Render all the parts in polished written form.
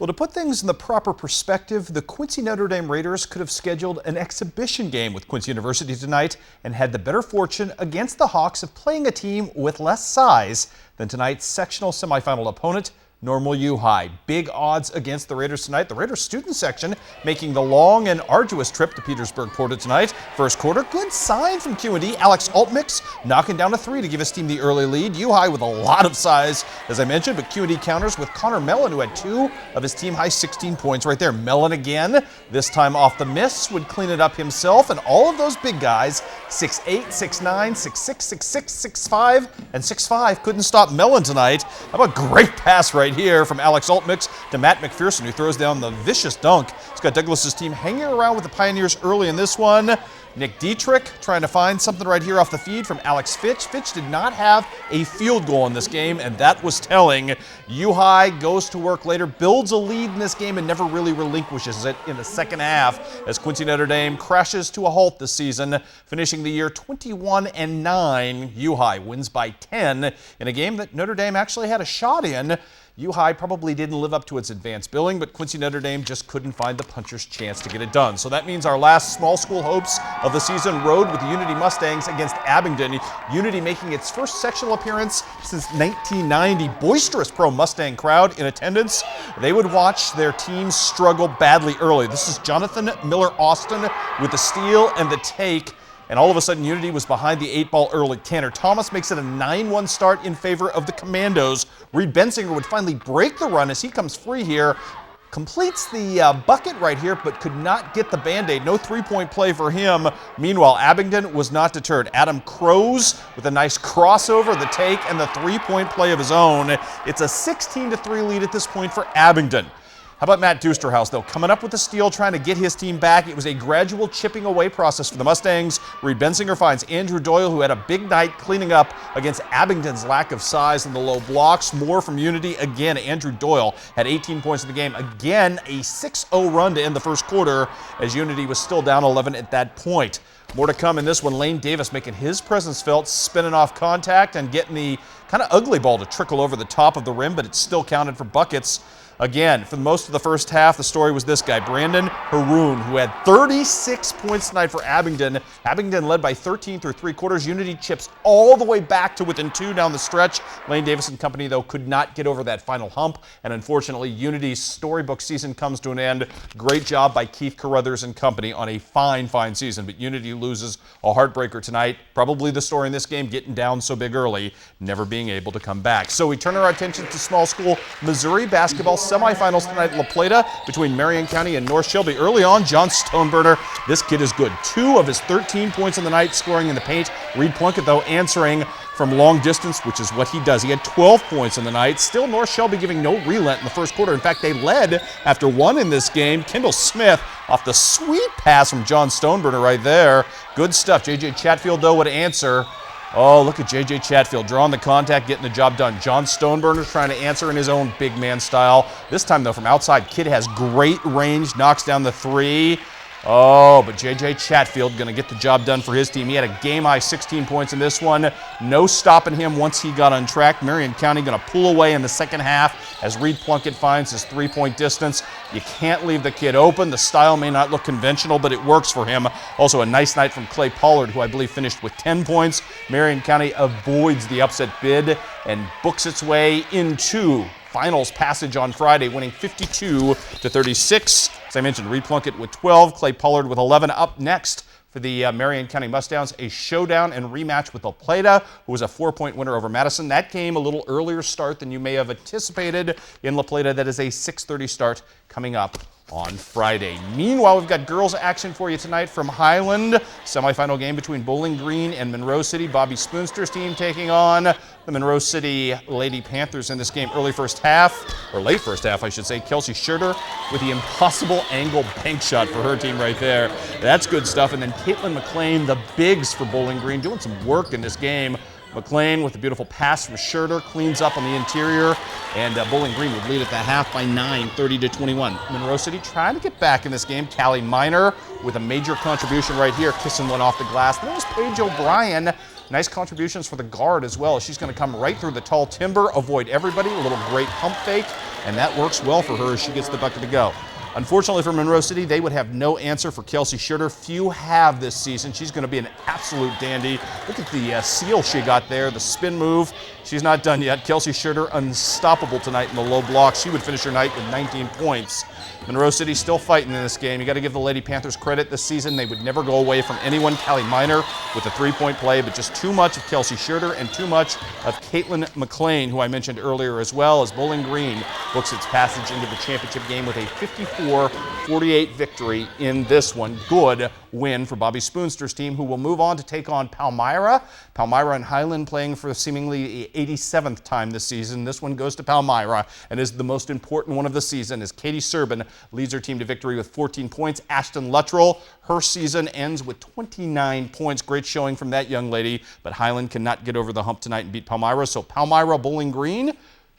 Well, to put things in the proper perspective, the Quincy Notre Dame Raiders could have scheduled an exhibition game with Quincy University tonight and had the better fortune against the Hawks of playing a team with less size than tonight's sectional semifinal opponent, Normal U High. Big odds against the Raiders tonight. The Raiders student section making the long and arduous trip to Petersburg Porta tonight. First quarter, good sign from Q&D. Alex Altmix knocking down a three to give his team the early lead. U High with a lot of size, as I mentioned, but Q&D counters with Connor Mellon, who had two of his team high 16 points right there. Mellon again, this time off the miss, would clean it up himself, and all of those big guys, 6'8", 6'9", 6'6", 6'6", 6'5", and 6'5", couldn't stop Mellon tonight. How about a great pass right here from Alex Altmix to Matt McPherson, who throws down the vicious dunk. He's got Douglas's team hanging around with the Pioneers early in this one. Nick Dietrich trying to find something right here off the feed from Alex Fitch. Fitch did not have a field goal in this game, and that was telling. U High goes to work later, builds a lead in this game, and never really relinquishes it in the second half as Quincy Notre Dame crashes to a halt this season, finishing the year 21-9. U High wins by 10 in a game that Notre Dame actually had a shot in. U High probably didn't live up to its advanced billing, but Quincy Notre Dame just couldn't find the puncher's chance to get it done. So that means our last small school hopes of the season rode with the Unity Mustangs against Abbington. Unity making its first sectional appearance since 1990. Boisterous pro Mustang crowd in attendance. They would watch their team struggle badly early. This is Jonathan Miller-Austin with the steal and the take. And all of a sudden, Unity was behind the 8-ball early. Tanner Thomas makes it a 9-1 start in favor of the Commandos. Reed Bensinger would finally break the run as he comes free here. Completes the bucket right here, but could not get the Band-Aid. No three-point play for him. Meanwhile, Abbington was not deterred. Adam Crows with a nice crossover, the take, and the three-point play of his own. It's a 16-3 lead at this point for Abbington. How about Matt Dusterhouse, though? Coming up with the steal, trying to get his team back. It was a gradual chipping away process for the Mustangs. Reed Bensinger finds Andrew Doyle, who had a big night cleaning up against Abington's lack of size and the low blocks. More from Unity. Again, Andrew Doyle had 18 points in the game. Again, a 6-0 run to end the first quarter as Unity was still down 11 at that point. More to come in this one. Lane Davis making his presence felt, spinning off contact and getting the kind of ugly ball to trickle over the top of the rim, but it still counted for buckets. Again, for most of the first half, the story was this guy, Brandon Haroon, who had 36 points tonight for Abington. Abington led by 13 through three quarters. Unity chips all the way back to within 2 down the stretch. Lane Davis and company, though, could not get over that final hump. And unfortunately, Unity's storybook season comes to an end. Great job by Keith Carruthers and company on a fine, fine season. But Unity loses a heartbreaker tonight. Probably the story in this game, getting down so big early, never being able to come back. So we turn our attention to small school Missouri basketball. Semifinals tonight at La Plata between Marion County and North Shelby. Early on, John Stoneburner. This kid is good. 2 of his 13 points in the night scoring in the paint. Reed Plunkett, though, answering from long distance, which is what he does. He had 12 points in the night. Still North Shelby giving no relent in the first quarter. In fact, they led after 1 in this game. Kendall Smith off the sweet pass from John Stoneburner right there. Good stuff. J.J. Chatfield, though, would answer. Oh, look at J.J. Chatfield drawing the contact, getting the job done. John Stoneburner trying to answer in his own big man style. This time, though, from outside. Kid has great range, knocks down the three. Oh, but J.J. Chatfield going to get the job done for his team. He had a game-high 16 points in this one. No stopping him once he got on track. Marion County going to pull away in the second half as Reed Plunkett finds his three-point distance. You can't leave the kid open. The style may not look conventional, but it works for him. Also a nice night from Clay Pollard, who I believe finished with 10 points. Marion County avoids the upset bid and books its way into finals passage on Friday, winning 52-36. As I mentioned, Reed Plunkett with 12, Clay Pollard with 11. Up next for the Marion County Mustangs, a showdown and rematch with La Plata, who was a 4-point winner over Madison. That game a little earlier start than you may have anticipated in La Plata. That is a 6:30 start coming up on Friday. Meanwhile, we've got girls action for you tonight from Highland. Semifinal game between Bowling Green and Monroe City. Bobby Spoonster's team taking on the Monroe City Lady Panthers in this game. Early first half, or late first half, I should say. Kelsey Schurter with the impossible angle bank shot for her team right there. That's good stuff. And then Caitlin McLean, the bigs for Bowling Green, doing some work in this game. McLean with a beautiful pass from Schurter, cleans up on the interior, and Bowling Green would lead at the half by 9, 30-21. Monroe City trying to get back in this game. Callie Miner with a major contribution right here, kissing one off the glass. Then it was Paige O'Brien Nice contributions for the guard as well. She's going to come right through the tall timber, avoid everybody. A little great pump fake, and that works well for her as she gets the bucket to go. Unfortunately for Monroe City, they would have no answer for Kelsey Schurter. Few have this season. She's going to be an absolute dandy. Look at the seal she got there, the spin move. She's not done yet. Kelsey Schurter unstoppable tonight in the low block. She would finish her night with 19 points. Monroe City still fighting in this game. You got to give the Lady Panthers credit this season. They would never go away from anyone. Callie Miner with a three-point play, but just too much of Kelsey Schurter and too much of Caitlin McLean, who I mentioned earlier, as well as Bowling Green books its passage into the championship game with a 54-48 victory in this one. Good win for Bobby Spoonster's team, who will move on to take on Palmyra. Palmyra and Highland playing for seemingly the 87th time this season. This one goes to Palmyra and is the most important one of the season as Katie Serban leads her team to victory with 14 points. Ashton Luttrell, her season ends with 29 points. Great showing from that young lady, but Highland cannot get over the hump tonight and beat Palmyra. So Palmyra Bowling Green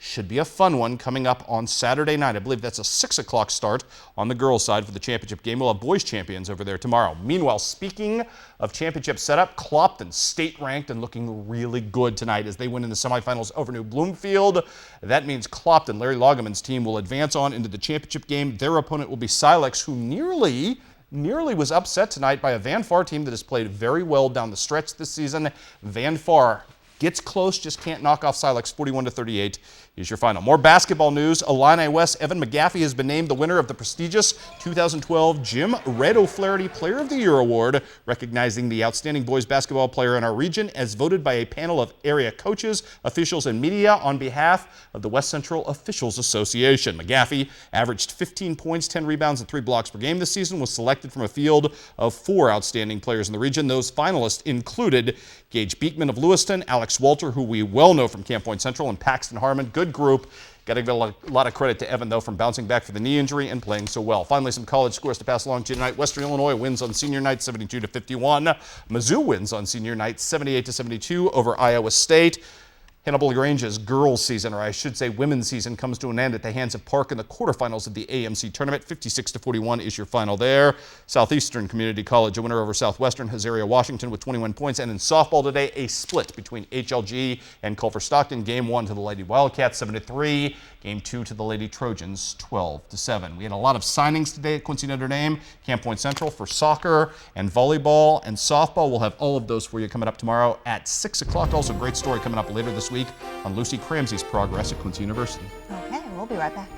should be a fun one coming up on Saturday night. I believe that's a 6 o'clock start on the girls' side for the championship game. We'll have boys champions over there tomorrow. Meanwhile, speaking of championship setup, Clopton state-ranked and looking really good tonight as they win in the semifinals over New Bloomfield. That means Clopton, Larry Loggeman's team, will advance on into the championship game. Their opponent will be Silex, who nearly was upset tonight by a Van Far team that has played very well down the stretch this season. Van Far gets close, just can't knock off Silex. 41-38 is your final. More basketball news. Illini West Evan McGaffey has been named the winner of the prestigious 2012 Jim Red O'Flaherty Player of the Year Award, recognizing the outstanding boys basketball player in our region as voted by a panel of area coaches, officials, and media on behalf of the West Central Officials Association. McGaffey averaged 15 points, 10 rebounds, and 3 blocks per game this season, was selected from a field of 4 outstanding players in the region. Those finalists included Gage Beekman of Lewiston, Alex Walter, who we well know from Camp Point Central, and Paxton Harmon. Good group. Got to give a lot of credit to Evan, though, from bouncing back for the knee injury and playing so well. Finally, some college scores to pass along to you tonight. Western Illinois wins on senior night 72-51. Mizzou wins on senior night 78-72 over Iowa State. Hannibal LaGrange's girls' season, or I should say women's season, comes to an end at the hands of Park in the quarterfinals of the AMC tournament. 56-41 is your final there. Southeastern Community College, a winner over Southwestern. Hazaria Washington with 21 points. And in softball today, a split between HLG and Culver Stockton. Game 1 to the Lady Wildcats, 7-3. Game 2 to the Lady Trojans, 12-7. We had a lot of signings today at Quincy Notre Dame, Camp Point Central for soccer and volleyball and softball. We'll have all of those for you coming up tomorrow at 6 o'clock. Also, a great story coming up later this week on Lucy Cramsey's progress at Quincy University. Okay, we'll be right back.